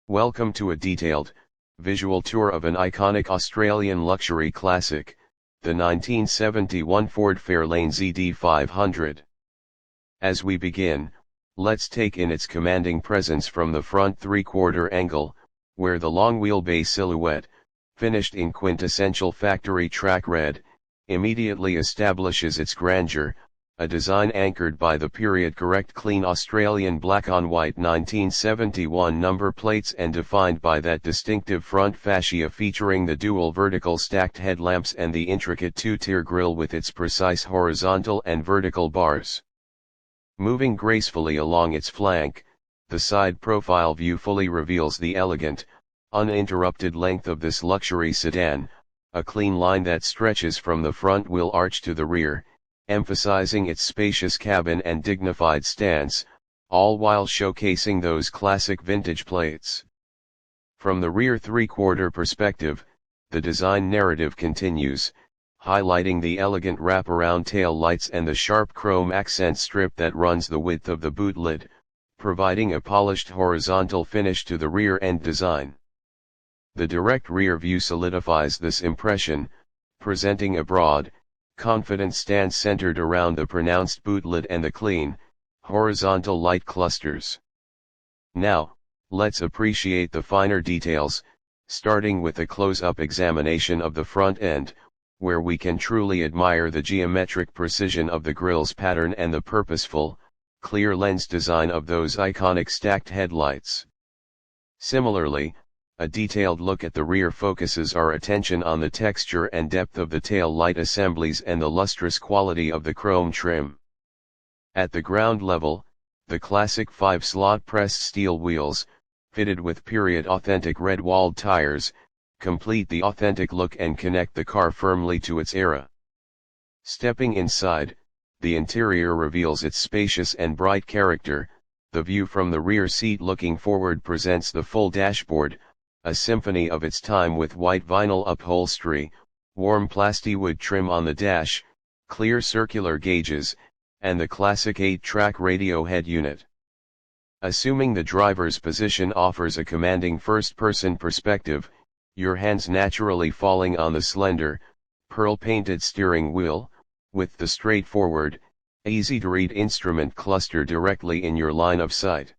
Welcome to a detailed, visual tour of an iconic Australian luxury classic, the 1971 Ford Fairlane ZD 500. As we begin, let's take in its commanding presence from the front three-quarter angle, where the long wheelbase silhouette, finished in quintessential factory track red, immediately establishes its grandeur, a design anchored by the period-correct clean Australian black-on-white 1971 number plates and defined by that distinctive front fascia featuring the dual vertical stacked headlamps and the intricate two-tier grille with its precise horizontal and vertical bars. Moving gracefully along its flank, the side profile view fully reveals the elegant, uninterrupted length of this luxury sedan, a clean line that stretches from the front wheel arch to the rear, emphasizing its spacious cabin and dignified stance, all while showcasing those classic vintage plates. From the rear three-quarter perspective, the design narrative continues, highlighting the elegant wraparound tail lights and the sharp chrome accent strip that runs the width of the boot lid, providing a polished horizontal finish to the rear end design. The direct rear view solidifies this impression, presenting a broad, confident stance centered around the pronounced boot lid and the clean, horizontal light clusters. Now, let's appreciate the finer details, starting with a close-up examination of the front end, where we can truly admire the geometric precision of the grille's pattern and the purposeful, clear lens design of those iconic stacked headlights. Similarly, a detailed look at the rear focuses our attention on the texture and depth of the tail light assemblies and the lustrous quality of the chrome trim. At the ground level, the classic 5-slot pressed steel wheels, fitted with period-authentic red-walled tires, complete the authentic look and connect the car firmly to its era. Stepping inside, the interior reveals its spacious and bright character. The view from the rear seat looking forward presents the full dashboard, a symphony of its time with white vinyl upholstery, warm plastiwood trim on the dash, clear circular gauges, and the classic 8-track radio head unit. Assuming the driver's position offers a commanding first-person perspective, your hands naturally falling on the slender, pearl-painted steering wheel, with the straightforward, easy-to-read instrument cluster directly in your line of sight.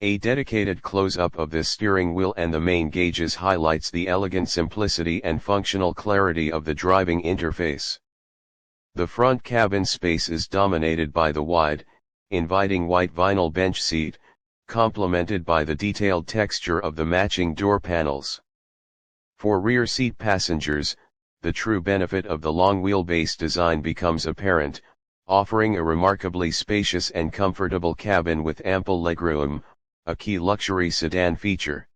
A dedicated close-up of this steering wheel and the main gauges highlights the elegant simplicity and functional clarity of the driving interface. The front cabin space is dominated by the wide, inviting white vinyl bench seat, complemented by the detailed texture of the matching door panels. For rear seat passengers, the true benefit of the long wheelbase design becomes apparent, offering a remarkably spacious and comfortable cabin with ample legroom, a key luxury sedan feature.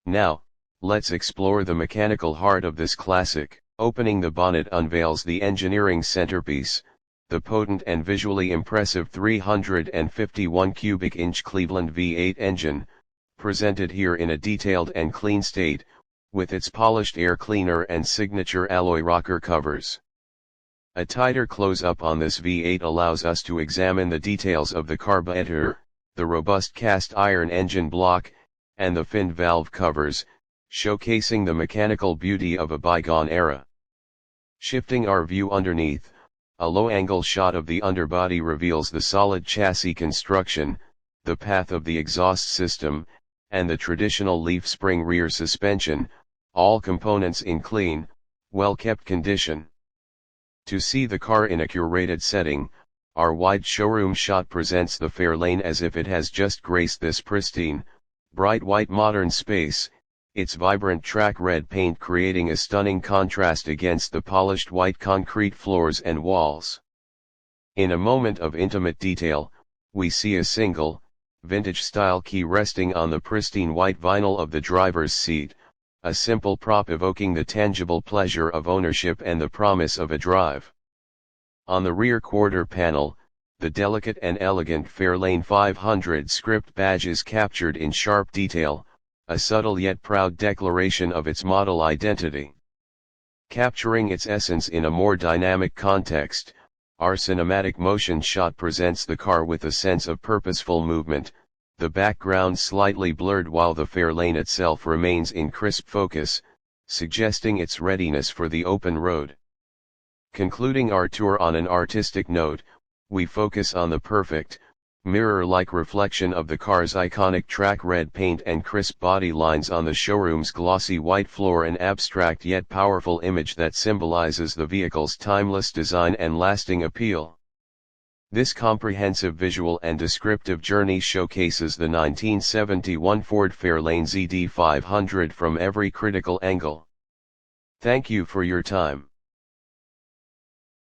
Now, let's explore the mechanical heart of this classic. Opening the bonnet unveils the engineering centerpiece, the potent and visually impressive 351 cubic inch Cleveland V8 engine, presented here in a detailed and clean state, with its polished air cleaner and signature alloy rocker covers. A tighter close-up on this V8 allows us to examine the details of the carburetor, the robust cast iron engine block, and the finned valve covers, showcasing the mechanical beauty of a bygone era. Shifting our view underneath, a low-angle shot of the underbody reveals the solid chassis construction, the path of the exhaust system, and the traditional leaf spring rear suspension, all components in clean, well-kept condition. To see the car in a curated setting, our wide showroom shot presents the Fairlane as if it has just graced this pristine, bright white modern space, its vibrant track red paint creating a stunning contrast against the polished white concrete floors and walls. In a moment of intimate detail, we see a single, vintage-style key resting on the pristine white vinyl of the driver's seat, a simple prop evoking the tangible pleasure of ownership and the promise of a drive. On the rear quarter panel, the delicate and elegant Fairlane 500 script badge is captured in sharp detail, a subtle yet proud declaration of its model identity. Capturing its essence in a more dynamic context, our cinematic motion shot presents the car with a sense of purposeful movement, the background slightly blurred while the Fairlane itself remains in crisp focus, suggesting its readiness for the open road. Concluding our tour on an artistic note, we focus on the perfect, mirror-like reflection of the car's iconic track red paint and crisp body lines on the showroom's glossy white floor, an abstract yet powerful image that symbolizes the vehicle's timeless design and lasting appeal. This comprehensive visual and descriptive journey showcases the 1971 Ford Fairlane ZD 500 from every critical angle. Thank you for your time.